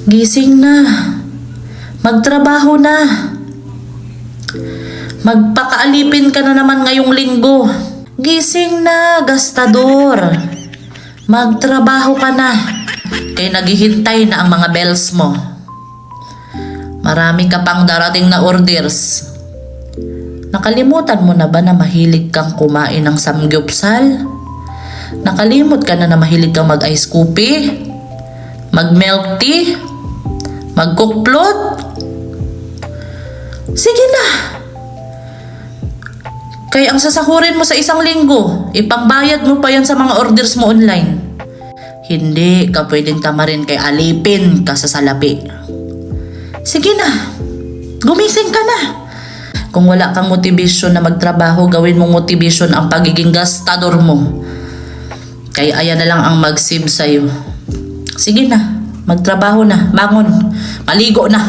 Gising na. Magtrabaho na. Magpakaalipin ka na naman ngayong linggo. Gising na, gastador. Magtrabaho ka na. Kaya naghihintay na ang mga bells mo. Marami ka pang darating na orders. Nakalimutan mo na ba na mahilig kang kumain ng samgyupsal? Nakalimot ka na mahilig kang mag-ice coffee? Mag-milk tea? Mag-cookplot? Sige na. Kaya ang sasahurin mo sa isang linggo, ipangbayad mo pa yan sa mga orders mo online. Hindi ka pwedeng tamarin kay alipin ka sa salapi. Sige na, gumising ka na. Kung wala kang motivation na magtrabaho, gawin mong motivation ang pagiging gastador mo. Kaya ayan na lang ang mag-save sa'yo. Sige na, magtrabaho na, bangon, maligo na.